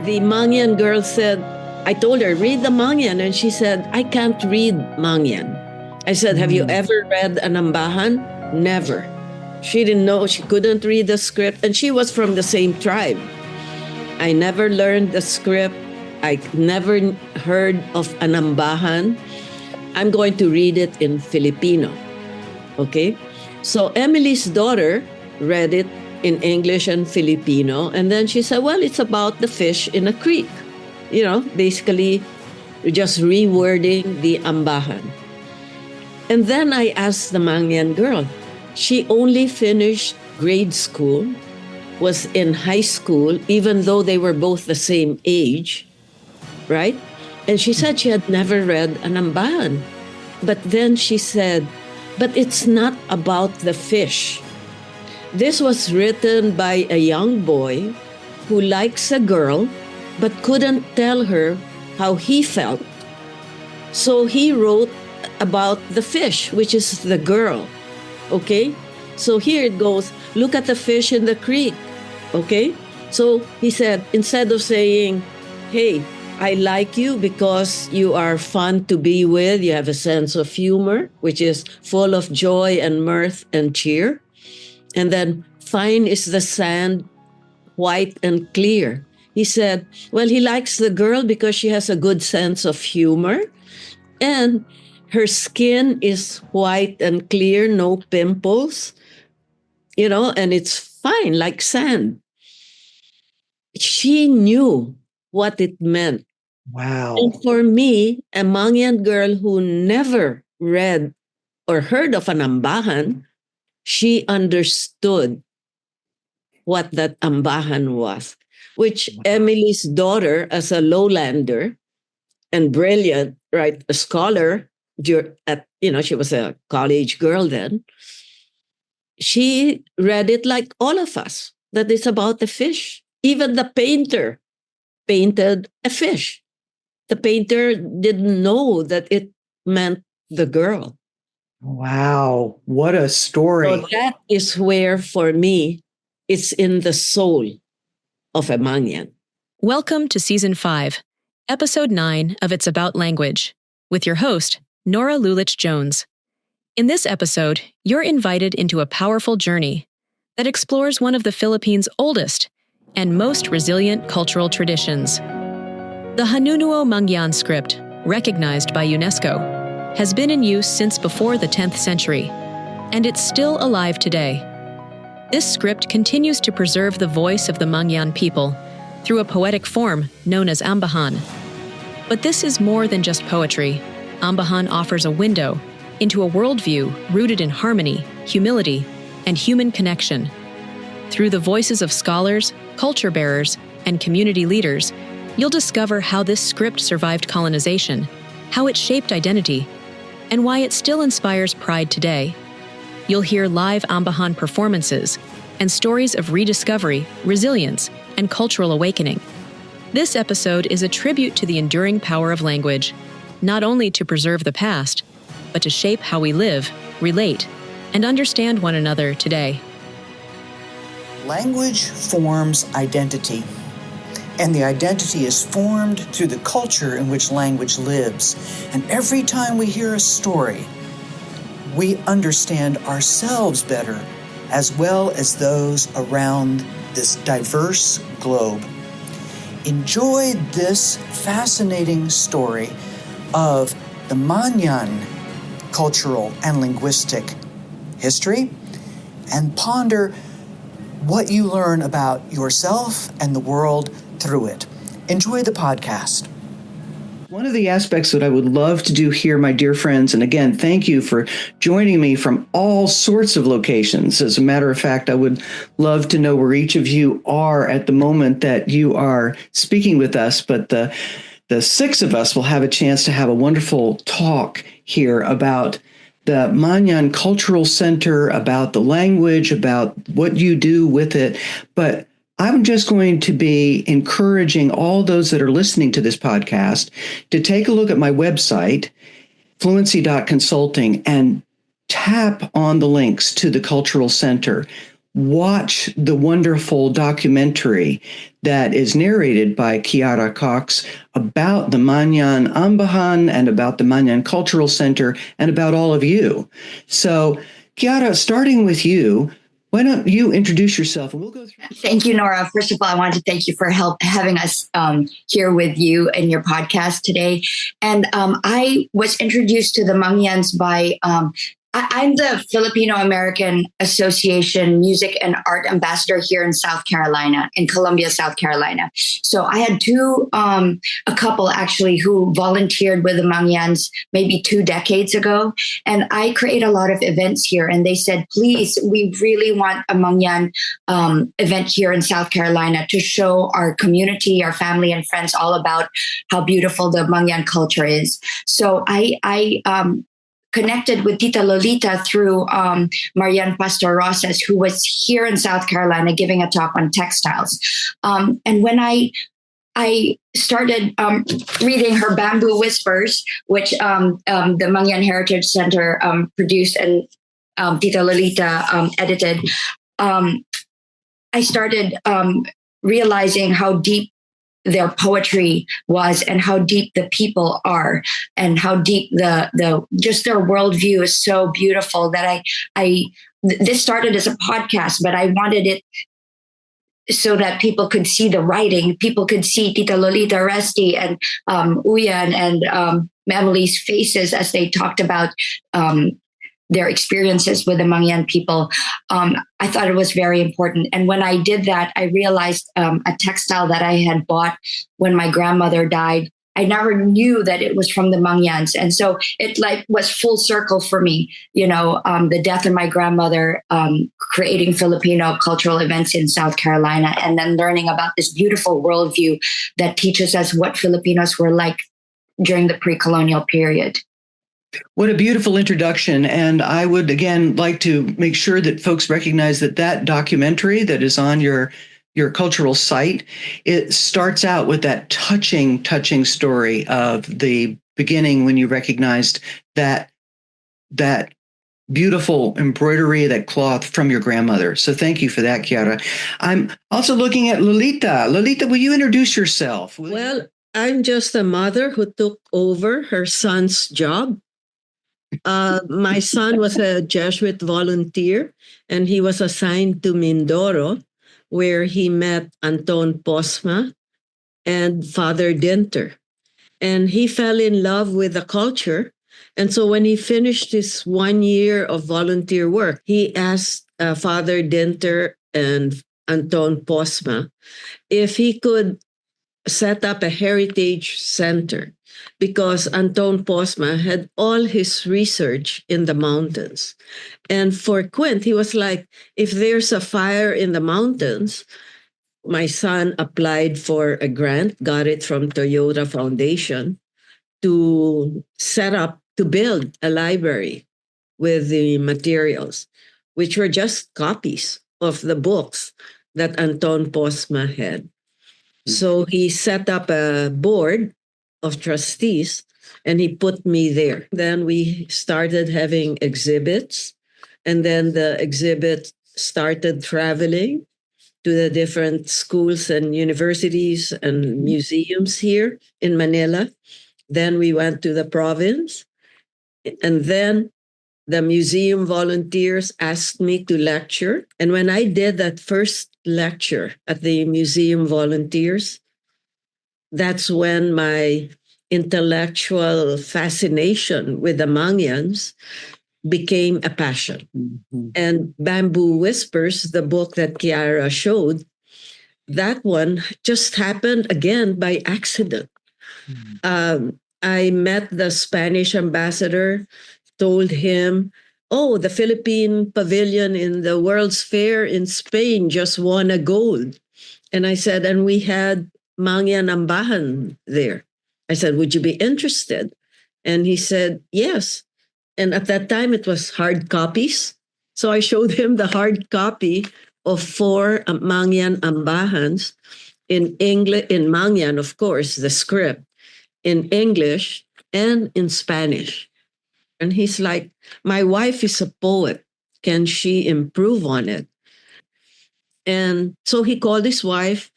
the Mangyan girl said, I told her, read the Mangyan. And she said, I can't read Mangyan. I said, have you ever read an Ambahan? Never. She didn't know. She couldn't read the script. And she was from the same tribe. I never learned the script. I never heard of an Ambahan. I'm going to read it in Filipino. Okay? So Emily's daughter read it in English and Filipino. And then she said, well, it's about the fish in a creek. You know, basically just rewording the Ambahan. And then I asked the Mangyan girl. She only finished grade school, was in high school, even though they were both the same age, right? And she said she had never read an Ambahan. But then she said, but it's not about the fish. This was written by a young boy who likes a girl but couldn't tell her how he felt. So he wrote about the fish, which is the girl. Okay? So here it goes, look at the fish in the creek. Okay? So he said, instead of saying, hey, I like you because you are fun to be with, you have a sense of humor, which is full of joy and mirth and cheer. And then fine is the sand, white and clear. He said, well, he likes the girl because she has a good sense of humor and her skin is white and clear, no pimples, you know, and it's fine like sand. She knew what it meant. Wow. And for me, a Mangyan girl who never read or heard of an Ambahan, she understood what that Ambahan was, which Emily's daughter, as a lowlander and brilliant, right, a scholar, she was a college girl then, she read it like all of us, that it's about the fish. Even the painter painted a fish. The painter didn't know that it meant the girl. Wow, what a story. So that is where, for me, it's in the soul of a Mangyan. Welcome to Season 5, Episode 9 of It's About Language, with your host, Norah Jones. In this episode, you're invited into a powerful journey that explores one of the Philippines' oldest and most resilient cultural traditions. The Hanunuo Mangyan script, recognized by UNESCO, has been in use since before the 10th century, and it's still alive today. This script continues to preserve the voice of the Mangyan people through a poetic form known as Ambahan. But this is more than just poetry. Ambahan offers a window into a worldview rooted in harmony, humility, and human connection. Through the voices of scholars, culture bearers, and community leaders, you'll discover how this script survived colonization, how it shaped identity, and why it still inspires pride today. You'll hear live Ambahan performances and stories of rediscovery, resilience, and cultural awakening. This episode is a tribute to the enduring power of language, not only to preserve the past, but to shape how we live, relate, and understand one another today. Language forms identity, and the identity is formed through the culture in which language lives. And every time we hear a story, we understand ourselves better, as well as those around this diverse globe. Enjoy this fascinating story of the Mangyan cultural and linguistic history, and ponder what you learn about yourself and the world through it. Enjoy the podcast. One of the aspects that I would love to do here, my dear friends, and again, thank you for joining me from all sorts of locations. As a matter of fact, I would love to know where each of you are at the moment that you are speaking with us, but the six of us will have a chance to have a wonderful talk here about the Mangyan Cultural Center, about the language, about what you do with it. But I'm just going to be encouraging all those that are listening to this podcast to take a look at my website, fluency.consulting, and tap on the links to the Cultural Center. watch the wonderful documentary that is narrated by Chiara Cox about the Mangyan Ambahan and about the Mangyan Cultural Center and about all of you. So, Chiara, starting with you, why don't you introduce yourself and we'll go through. Thank you, Nora. First of all, I want to thank you for having us here with you in your podcast today. And I was introduced to the Mangyans by I'm the Filipino American Association Music and Art Ambassador here in South Carolina, in Columbia, South Carolina. So I had a couple actually who volunteered with the Mangyans maybe 2 decades ago. And I create a lot of events here. And they said, please, we really want a Mangyan event here in South Carolina to show our community, our family and friends all about how beautiful the Mangyan culture is. So I connected with Tita Lolita through Marian Pastor Rosas, who was here in South Carolina giving a talk on textiles. And when I started reading her Bamboo Whispers, which the Mangyan Heritage Center produced and Tita Lolita edited, I started realizing how deep their poetry was and how deep the people are and how deep the just their worldview is so beautiful that this started as a podcast, but I wanted it so that people could see the writing, people could see Tita Lolita, Resti, and Uyan and Emily's faces as they talked about their experiences with the Mangyan people. I thought it was very important. And when I did that, I realized a textile that I had bought when my grandmother died. I never knew that it was from the Mangyans. And so it was full circle for me, the death of my grandmother, creating Filipino cultural events in South Carolina, and then learning about this beautiful worldview that teaches us what Filipinos were like during the pre-colonial period. What a beautiful introduction. And I would, again, like to make sure that folks recognize that documentary that is on your cultural site, it starts out with that touching story of the beginning when you recognized that beautiful embroidery, that cloth from your grandmother. So thank you for that, Chiara. I'm also looking at Lolita. Lolita, will you introduce yourself? Well, I'm just a mother who took over her son's job. My son was a Jesuit volunteer, and he was assigned to Mindoro, where he met Anton Posma and Father Dinter. And he fell in love with the culture. And so when he finished his 1 year of volunteer work, he asked Father Dinter and Anton Posma if he could set up a heritage center, because Anton Posma had all his research in the mountains. And for Quint, he was like, if there's a fire in the mountains, my son applied for a grant, got it from Toyota Foundation, to build a library with the materials, which were just copies of the books that Anton Posma had. So he set up a board of trustees and he put me there. Then we started having exhibits, and then the exhibit started traveling to the different schools and universities and museums here in Manila. Then we went to the province, and then the museum volunteers asked me to lecture. And when I did that first lecture at the museum volunteers, that's when my intellectual fascination with the Mangyans became a passion. Mm-hmm. And Bamboo Whispers, the book that Chiara showed, that one just happened again by accident. Mm-hmm. I met the Spanish ambassador, told him, oh, the Philippine pavilion in the World's Fair in Spain just won a gold. And I said, and we had Mangyan Ambahan there. I said, would you be interested? And he said, yes. And at that time, it was hard copies. So I showed him the hard copy of 4 Mangyan Ambahans in English, in Mangyan, of course, the script, in English and in Spanish. And he's like, my wife is a poet. Can she improve on it? And so he called his wife.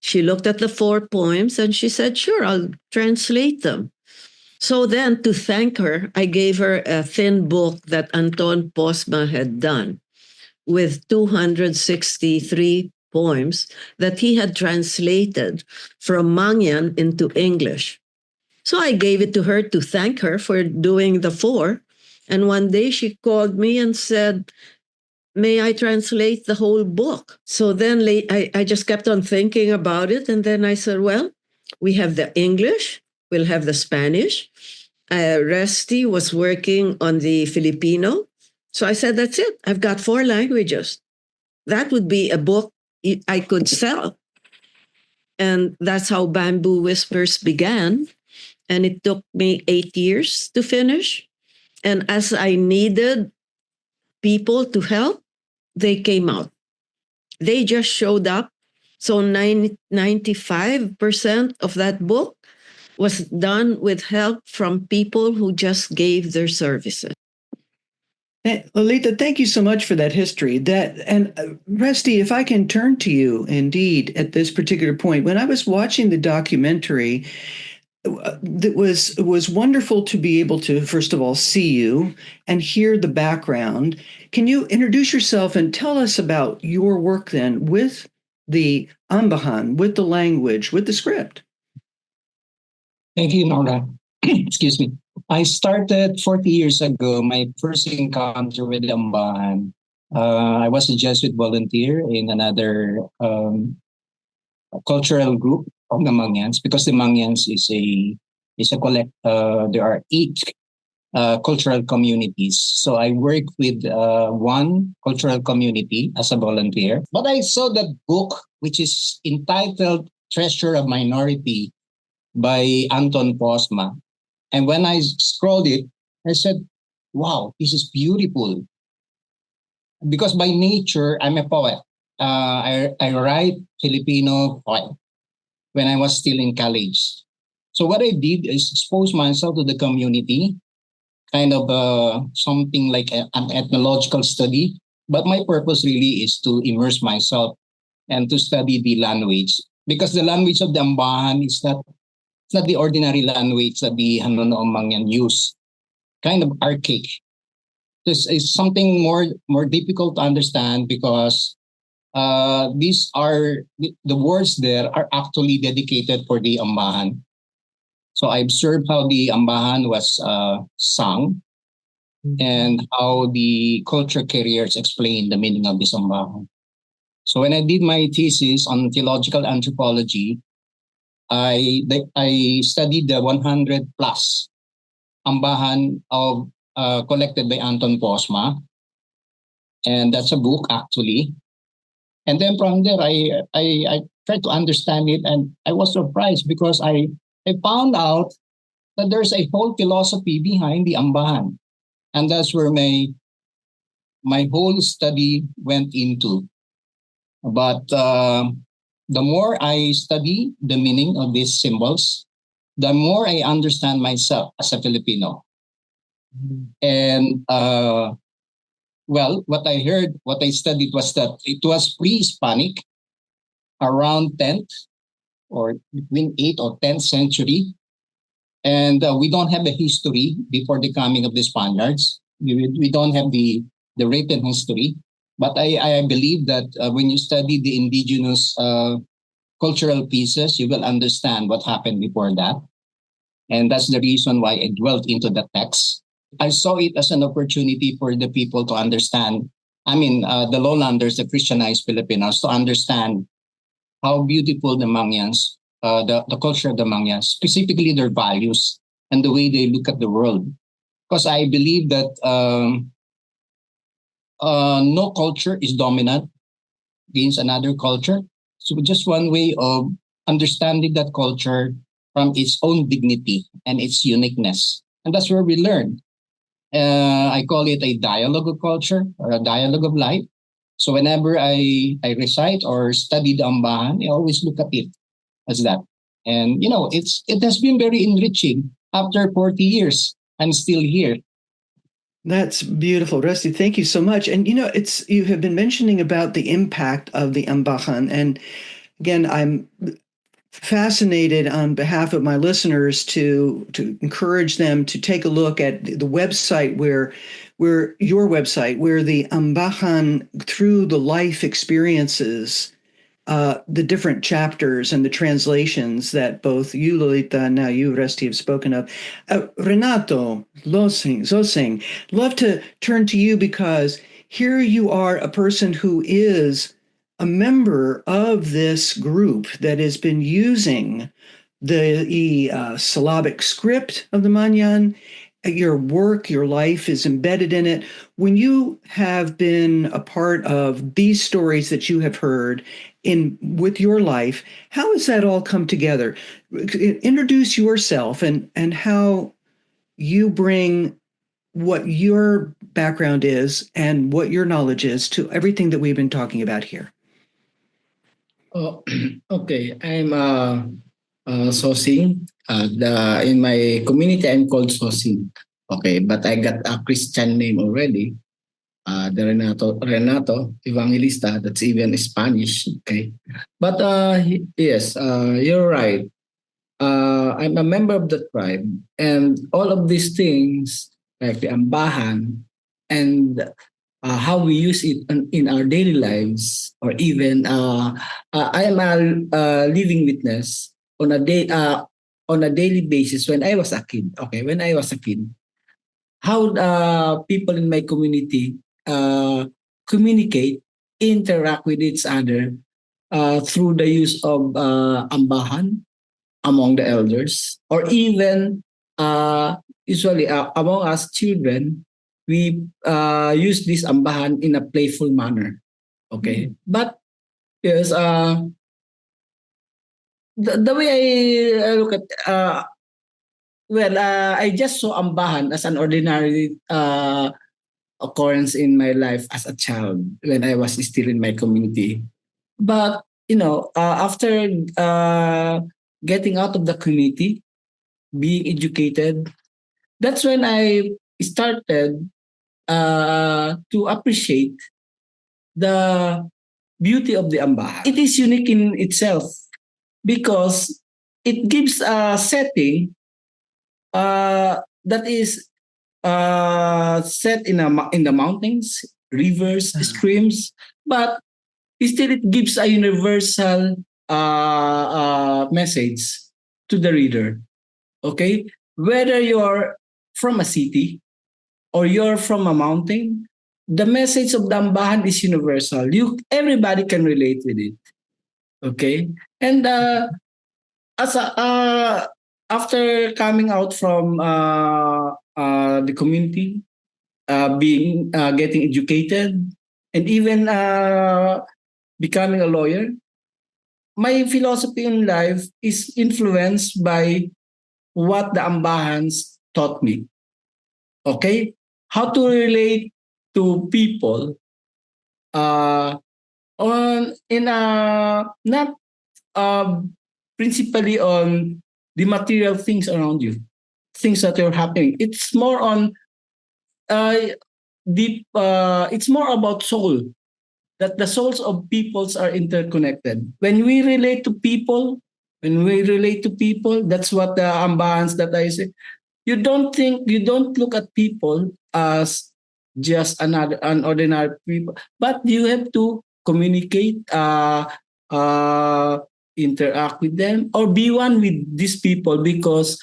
She looked at the 4 poems and she said, sure, I'll translate them. So then, to thank her, I gave her a thin book that Anton Posma had done with 263 poems that he had translated from Mangyan into English. So I gave it to her to thank her for doing the 4. And one day she called me and said, may I translate the whole book? So then I just kept on thinking about it. And then I said, well, we have the English, we'll have the Spanish. Resti was working on the Filipino. So I said, that's it. I've got 4 languages. That would be a book I could sell. And that's how Bamboo Whispers began. And it took me 8 years to finish. And as I needed people to help, they came out. They just showed up. So 95% of that book was done with help from people who just gave their services. Lolita, thank you so much for that history. Resti, if I can turn to you, indeed, at this particular point, when I was watching the documentary, it was wonderful to be able to, first of all, see you and hear the background. Can you introduce yourself and tell us about your work then with the Ambahan, with the language, with the script? Thank you, Nora. Excuse me. I started 40 years ago, my first encounter with Ambahan. I was a Jesuit volunteer in another cultural group of the Mangyans, because the Mangyans is a collect. There are 8 cultural communities. So I work with one cultural community as a volunteer. But I saw that book, which is entitled Treasure of Minority by Anton Posma. And when I scrolled it, I said, wow, this is beautiful. Because by nature, I'm a poet. I write Filipino poem when I was still in college. So what I did is expose myself to the community, kind of something like an ethnological study. But my purpose really is to immerse myself and to study the language. Because the language of the Ambahan is not the ordinary language that the Hanunuo Mangyan use. Kind of archaic. This is something more difficult to understand because these are the words there are actually dedicated for the Ambahan. So I observed how the Ambahan was sung and how the culture carriers explain the meaning of this Ambahan. So when I did my thesis on theological anthropology, I studied the 100 plus Ambahan of collected by Anton Posma, and that's a book actually. And then from there, I tried to understand it, and I was surprised because I found out that there's a whole philosophy behind the Ambahan, and that's where my whole study went into. But the more I study the meaning of these symbols, the more I understand myself as a Filipino. And what I studied was that it was pre-Hispanic, around 10th or between 8th or 10th century. And we don't have a history before the coming of the Spaniards. We don't have the written history. But I believe that when you study the indigenous cultural pieces, you will understand what happened before that. And that's the reason why I dwelt into the text. I saw it as an opportunity for the people to understand, the lowlanders, the Christianized Filipinos, to understand how beautiful the Mangyans, the culture of the Mangyans, specifically their values and the way they look at the world. Because I believe that no culture is dominant against another culture. So just one way of understanding that culture from its own dignity and its uniqueness. And that's where we learn. I call it a dialogue of culture or a dialogue of life. So whenever I recite or study the Ambahan, I always look at it as that. And, it has been very enriching. After 40 years, I'm still here. That's beautiful, Rusty. Thank you so much. And it's you have been mentioning about the impact of the Ambahan, and again, I'm fascinated on behalf of my listeners to encourage them to take a look at the website where your website where the Ambahan through the life experiences, the different chapters and the translations that both you, Lolita, and now you, Resti, have spoken of. Renato, Zosing, love to turn to you because here you are, a person who is a member of this group that has been using the syllabic script of the Mangyan. Your work, your life is embedded in it. When you have been a part of these stories that you have heard in with your life, how has that all come together? Introduce yourself and how you bring what your background is and what your knowledge is to everything that we've been talking about here. Oh, okay. I'm Zosing. In my community, I'm called Zosing. Okay, but I got a Christian name already. The Renato Evangelista. That's even Spanish. Okay, but yes, you're right. I'm a member of the tribe, and all of these things like the Ambahan and how we use it in our daily lives, or even I am a living witness on a daily basis. When I was a kid, okay, when I was a kid, how people in my community communicate, interact with each other through the use of ambahan among the elders, or even usually among us children, we use this ambahan in a playful manner. Okay, but yes, the way I look at I just saw ambahan as an ordinary occurrence in my life as a child when I was still in my community. But after getting out of the community, being educated, that's when I started to appreciate the beauty of the ambahan. It is unique in itself because it gives a setting that is set in the mountains, rivers, streams, but still it gives a universal message to the reader. Okay, whether you're from a city or you're from a mountain, the message of the ambahan is universal. Everybody can relate with it. Okay, and as a, after coming out from the community, being getting educated, and even becoming a lawyer, my philosophy in life is influenced by what the ambahans taught me. Okay, how to relate to people on in a not uh, principally on the material things around you, things that are happening. It's more on deep. It's more about soul. That the souls of peoples are interconnected. When we relate to people, that's what the ambahans that I say. You don't look at people as just an ordinary people, but you have to communicate, interact with them, or be one with these people because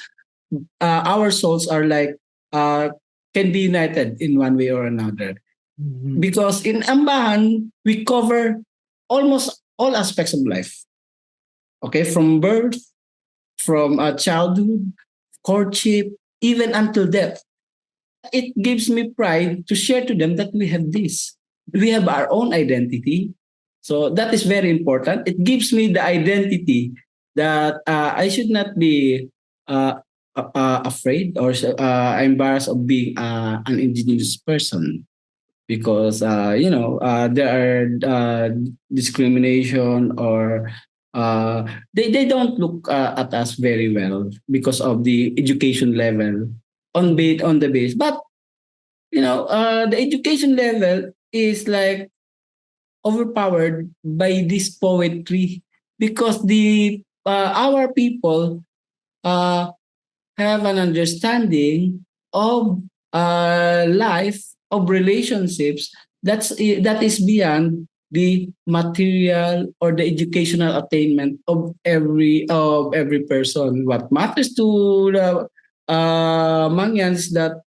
our souls are like can be united in one way or another. Mm-hmm. Because in Ambahan, we cover almost all aspects of life. Okay, from birth, from childhood, courtship, even until death. It gives me pride to share to them that we have this. We have our own identity. So that is very important. It gives me the identity that I should not be afraid or embarrassed of being an indigenous person because there are discrimination or they don't look at us very well because of the education level on the base. But the education level is like overpowered by this poetry because the our people uh, have an understanding of life, of relationships that is beyond the material or the educational attainment of every person. What matters to the Mangyans that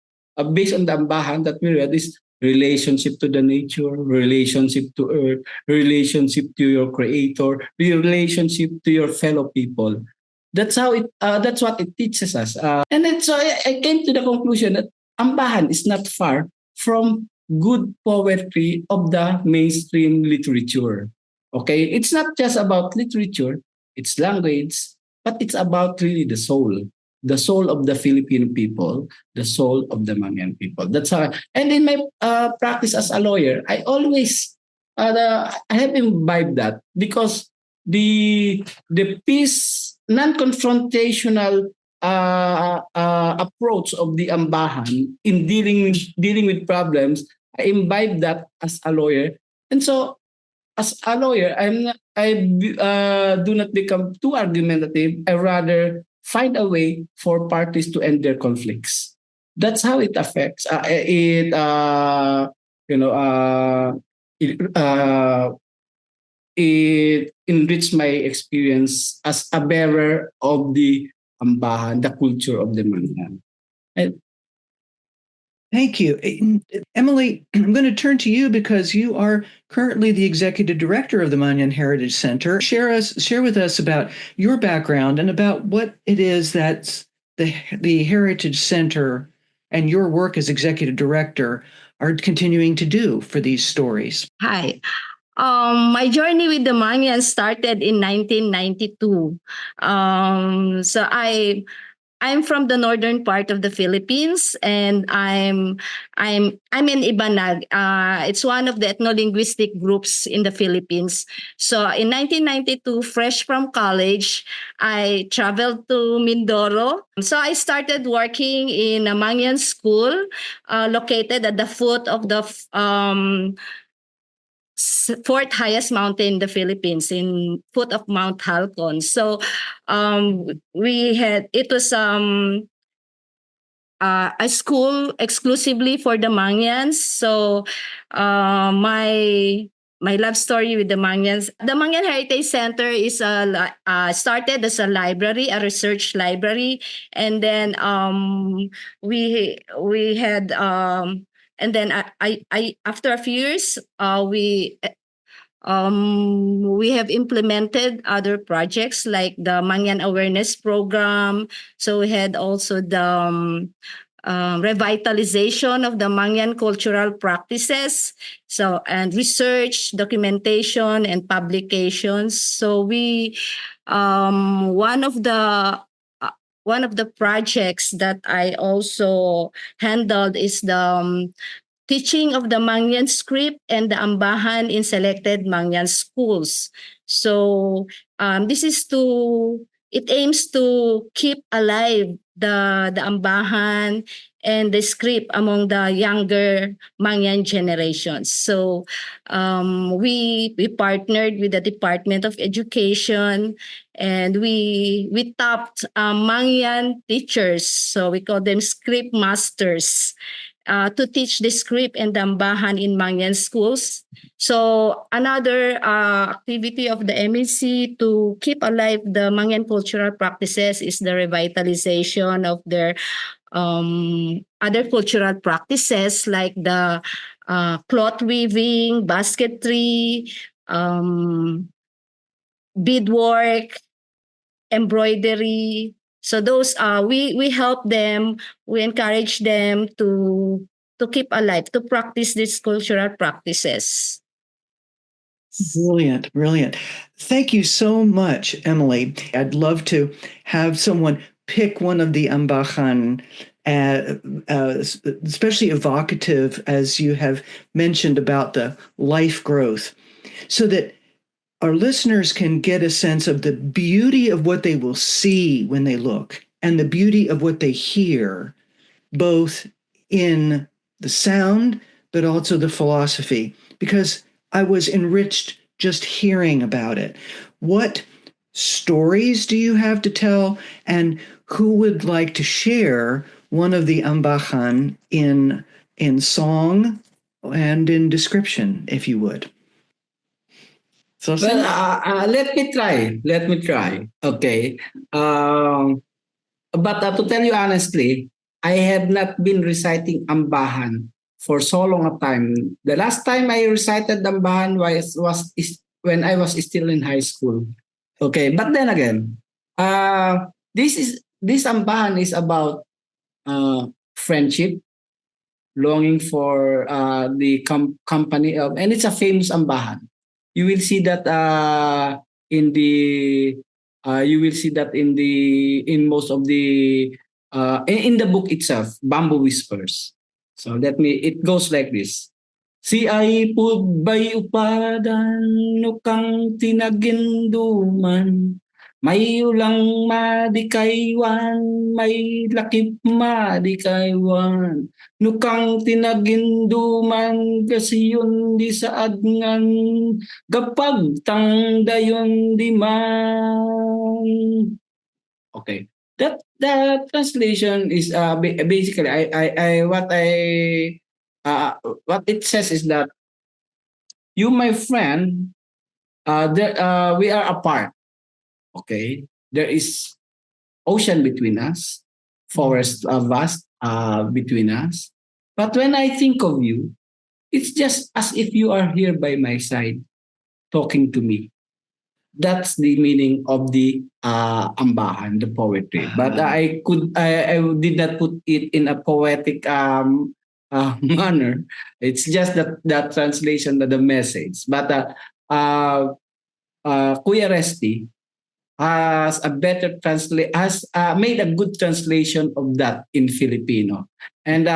based on the Ambahan that we read is relationship to the nature, relationship to earth, relationship to your creator, relationship to your fellow people. That's how it. That's what it teaches us. And then so I came to the conclusion that Ambahan is not far from good poetry of the mainstream literature. Okay, it's not just about literature, it's language, but it's about really the soul of the Filipino people, the soul of the Mangyan people. That's how. And in my practice as a lawyer, I always I have imbibed that because the peace non-confrontational approach of the Ambahan in dealing with problems, I imbibe that as a lawyer, and so as a lawyer, I do not become too argumentative. I rather find a way for parties to end their conflicts. That's how it affects it. You know, it, it enriched my experience as a bearer of the Ambahan, the culture of the Mangyan. Thank you. Emily, I'm going to turn to you because you are currently the executive director of the Mangyan Heritage Center. Share with us about your background and about what it is that the Heritage Center and your work as executive director are continuing to do for these stories. Hi. My journey with the Mangyan started in 1992. So I'm from the northern part of the Philippines, and I'm in Ibanag. It's one of the ethno-linguistic groups in the Philippines. So in 1992, fresh from college, I traveled to Mindoro. So I started working in a Mangyan school located at the foot of the fourth highest mountain in the Philippines, in foot of Mount Halcon. So it was a school exclusively for the Mangyans. So my love story with the Mangyans. The Mangyan Heritage Center is started as a library, a research library, and then we had and then I after a few years we have implemented other projects like the Mangyan Awareness Program. So we had also the revitalization of the Mangyan cultural practices. So, and research, documentation, and publications. So one of the projects that I also handled is the teaching of the Mangyan script and the Ambahan in selected Mangyan schools. So it aims to keep alive the Ambahan and the script among the younger Mangyan generations. So we partnered with the Department of Education, and we tapped Mangyan teachers. So we call them script masters. To teach the script and the Ambahan in Mangyan schools. So another activity of the MEC to keep alive the Mangyan cultural practices is the revitalization of their other cultural practices like the cloth weaving, basketry, beadwork, embroidery. So those we help them, we encourage them to keep alive, to practice these cultural practices. Brilliant, brilliant. Thank you so much, Emily. I'd love to have someone pick one of the Ambahan, especially evocative, as you have mentioned about the life growth, so that our listeners can get a sense of the beauty of what they will see when they look and the beauty of what they hear, both in the sound, but also the philosophy, because I was enriched just hearing about it. What stories do you have to tell, and who would like to share one of the Ambahan in song and in description, if you would? So, Well, let me try. Let me try. Okay. But to tell you honestly, I have not been reciting Ambahan for so long a time. The last time I recited Ambahan was when I was still in high school. Okay, but then again, this Ambahan is about friendship, longing for the company of, and it's a famous Ambahan. You will see that in the you will see that in most of the in the book itself, Bamboo Whispers. So let me, it goes like this. Si ay pudbay upadan no kang tinaginduman. May ulang madikaywan, may lakip madikaywan. Nukang tinaginduman kasi yun di saad ngan gapag tangdayon di man. Okay. That translation is basically what it says is that you, my friend, we are apart. Okay, there is ocean between us, forest vast between us. But when I think of you, it's just as if you are here by my side, talking to me. That's the meaning of the Ambahan, the poetry. But I did not put it in a poetic manner. It's just that translation of the message. But Kuya Resti has a better has made a good translation of that in Filipino. And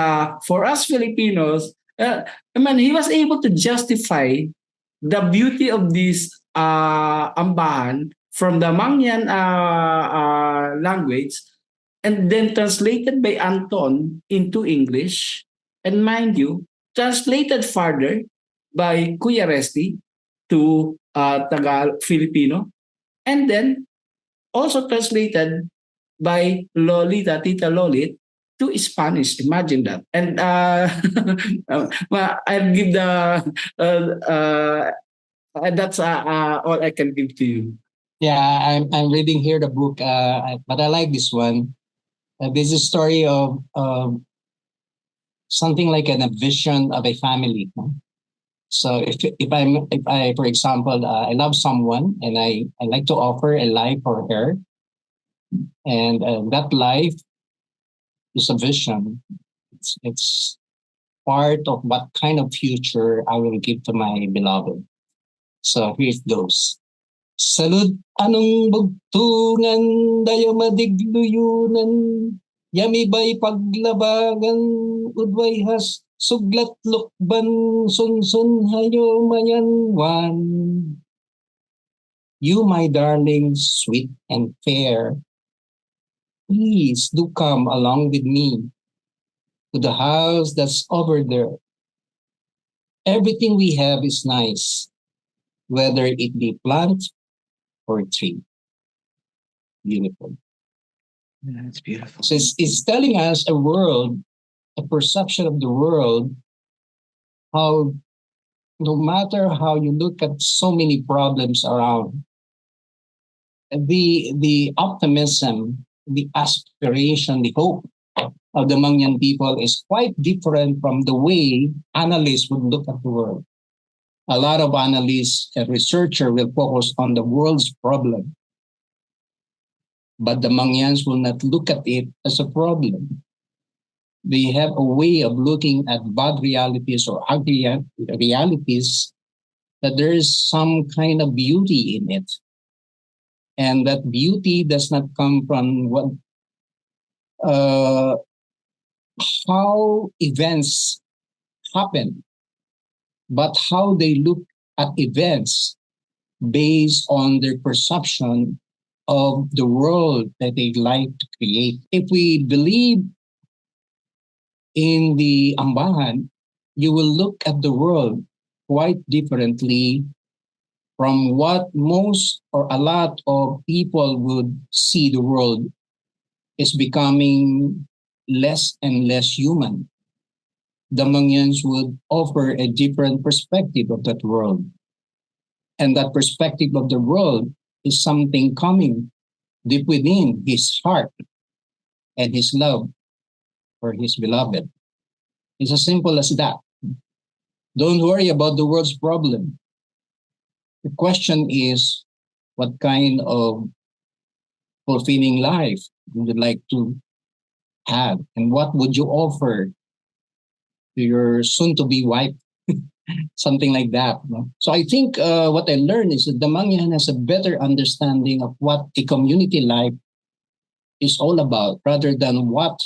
for us Filipinos, I mean, he was able to justify the beauty of this Ambahan from the Mangyan language, and then translated by Anton into English, and mind you, translated further by Kuya Resti to Tagalog Filipino, and then also translated by Lolita, Tita Lolit, to Spanish. Imagine that. And I'll give the that's all I can give to you. Yeah, I'm reading here the book, but I like this one. This is a story of something like a vision of a family. No? So if I for example I love someone and I like to offer a life for her, and that life is a vision. It's part of what kind of future I will give to my beloved. So here it goes. Salud anong bugtungan dayo madigluyunan. Yami ba'y paglabagan udway has suglat lukban sunsun hayo mayanwan. You, my darling, sweet and fair, please do come along with me to the house that's over there. Everything we have is nice, whether it be plant or tree. Beautiful. Yeah, that's beautiful. So it's telling us a world, a perception of the world, how no matter how you look at so many problems around, the optimism, the aspiration, the hope of the Mangyan people is quite different from the way analysts would look at the world. A lot of analysts and researchers will focus on the world's problem, but the Mangyans will not look at it as a problem. They have a way of looking at bad realities or ugly realities, that there is some kind of beauty in it. And that beauty does not come from what how events happen, but how they look at events based on their perception of the world that they like to create. If we believe in the Ambahan, you will look at the world quite differently from what most or a lot of people would see the world is becoming less and less human. The Mangyans would offer a different perspective of that world. And that perspective of the world is something coming deep within his heart and his love for his beloved. It's as simple as that. Don't worry about the world's problem. The question is, what kind of fulfilling life would you like to have? And what would you offer to your soon-to-be wife? Something like that. No? So I think what I learned is that the Mangyan has a better understanding of what a community life is all about, rather than what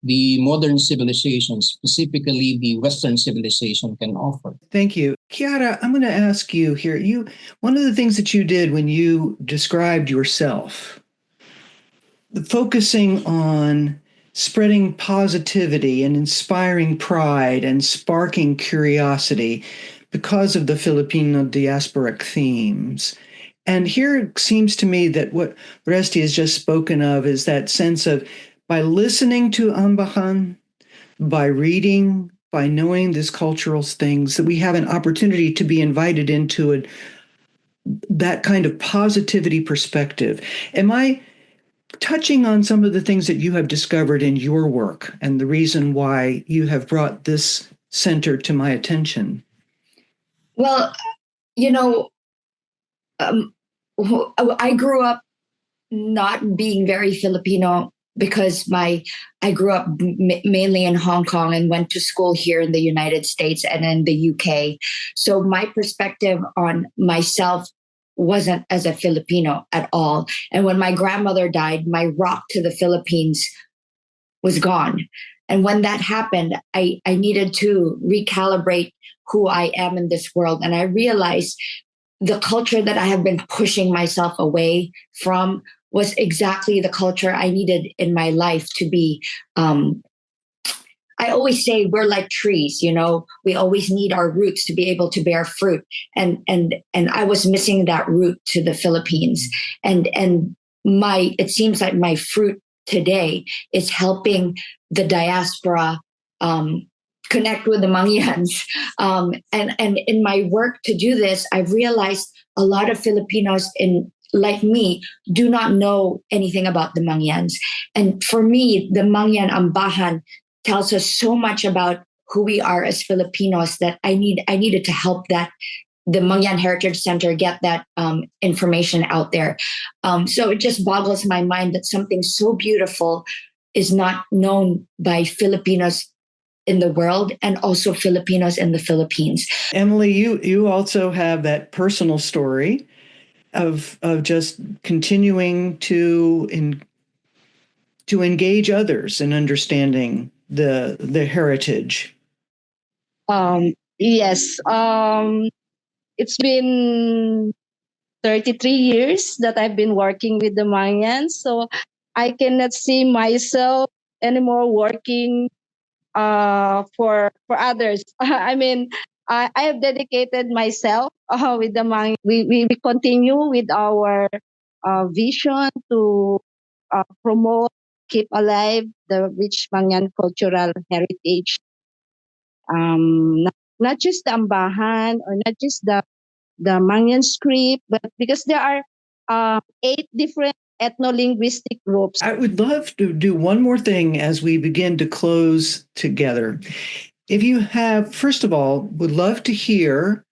the modern civilization, specifically the Western civilization, can offer. Thank you. Chiara, I'm going to ask you here. One of the things that you did when you described yourself, focusing on spreading positivity and inspiring pride and sparking curiosity because of the Filipino diasporic themes. And here it seems to me that what Resti has just spoken of is that sense of, by listening to Ambahan, by reading, by knowing these cultural things, that we have an opportunity to be invited into that kind of positivity perspective. Am I touching on some of the things that you have discovered in your work and the reason why you have brought this center to my attention? Well, I grew up not being very Filipino because I grew up mainly in Hong Kong and went to school here in the United States and in the UK. So my perspective on myself wasn't as a Filipino at all. And when my grandmother died, my rock to the Philippines was gone. And when that happened, I needed to recalibrate who I am in this world. And I realized the culture that I have been pushing myself away from was exactly the culture I needed in my life to be. I always say we're like trees, we always need our roots to be able to bear fruit. And I was missing that root to the Philippines. And it seems like my fruit today is helping the diaspora connect with the Mangyans. And in my work to do this, I've realized a lot of Filipinos like me do not know anything about the Mangyans. And for me, the Mangyan Ambahan tells us so much about who we are as Filipinos that I needed to help the Mangyan Heritage Center get that information out there. So it just boggles my mind that something so beautiful is not known by Filipinos in the world and also Filipinos in the Philippines. Emily, you also have that personal story of just continuing to engage others in understanding the heritage. Yes. It's been 33 years that I've been working with the Mayans, so I cannot see myself anymore working for others. I mean, I have dedicated myself with the Mayans. We continue with our vision to promote, keep alive the rich Mangyan cultural heritage. Not just the Ambahan or not just the Mangyan script, but because there are 8 different ethno-linguistic groups. I would love to do one more thing as we begin to close together. If you have, first of all, would love to hear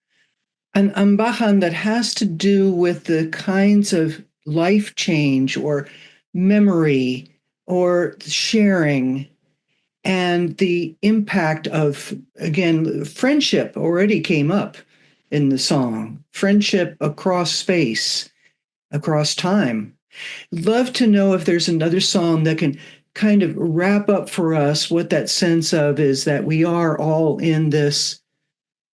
an Ambahan that has to do with the kinds of life change or memory or sharing and the impact of, again, friendship already came up in the song, friendship across space, across time. Love to know if there's another song that can kind of wrap up for us what that sense of is, that we are all in this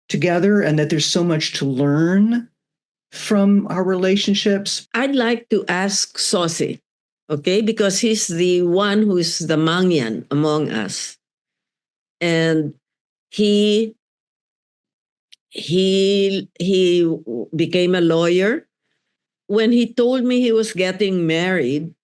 together and that there's so much to learn from our relationships. I'd like to ask Sosi, okay, because he's the one who's the Mangyan among us. and he became a lawyer. When he told me he was getting married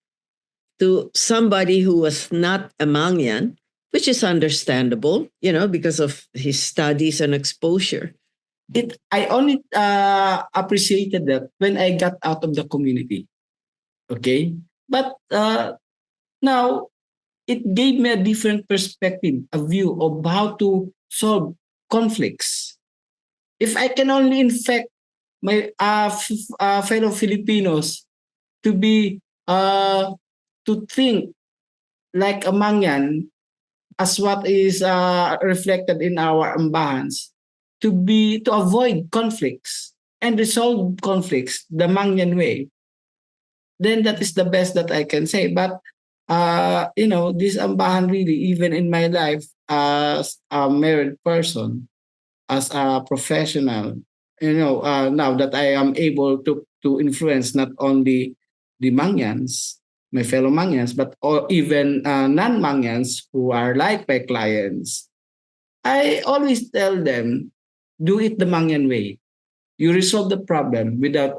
to somebody who was not a Mangyan, which is understandable, because of his studies and exposure. I only appreciated that when I got out of the community. Okay, but now it gave me a different perspective, a view of how to solve conflicts. If I can only infect my fellow Filipinos to be to think like a Mangyan, as what is reflected in our ambahans, to avoid conflicts and resolve conflicts the Mangyan way, then that is the best that I can say. But this ambahan really, even in my life as a married person, as a professional, now that I am able to influence not only the Mangyans, my fellow Mangyans, but even non-Mangyans who are like my clients, I always tell them, do it the Mangyan way. You resolve the problem without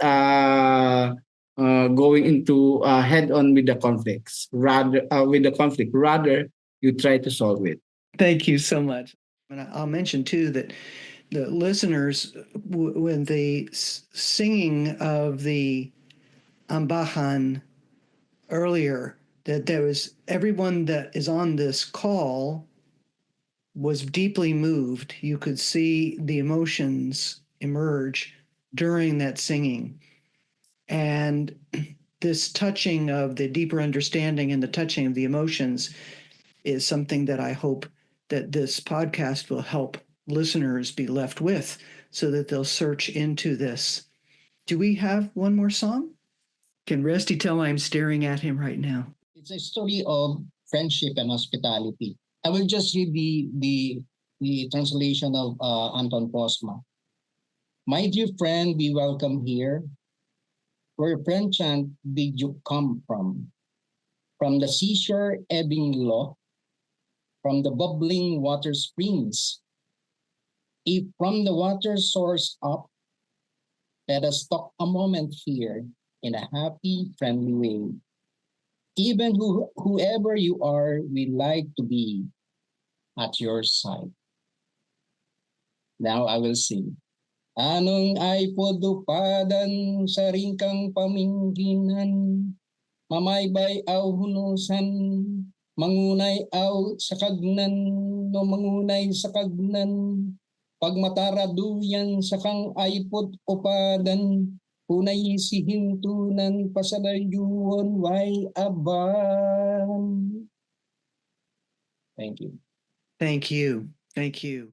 going into head on with the conflicts. Rather you try to solve it. Thank you so much. And I'll mention too that the listeners, when the singing of the Ambahan earlier, that there was everyone that is on this call was deeply moved. You could see the emotions emerge during that singing. And this touching of the deeper understanding and the touching of the emotions is something that I hope that this podcast will help listeners be left with so that they'll search into this. Do we have one more song? Can Resti tell I'm staring at him right now? It's a story of friendship and hospitality. I will just read the translation of Anton Posma. My dear friend, we welcome here. Where friend chant did you come from? From the seashore ebbing low, from the bubbling water springs. If from the water source up, let us talk a moment here in a happy, friendly way. Even whoever you are, we like to be at your side. Now I will sing. Anong ay podupadan sa ringkang pamingginan, mamaybay aw hunusan, mangunay aw sa kagnan, no mangunay sa kagnan, pagmataraduyan sa kang ay upadan, punay si hintunan pasalayuon way aban. Thank you. Thank you. Thank you.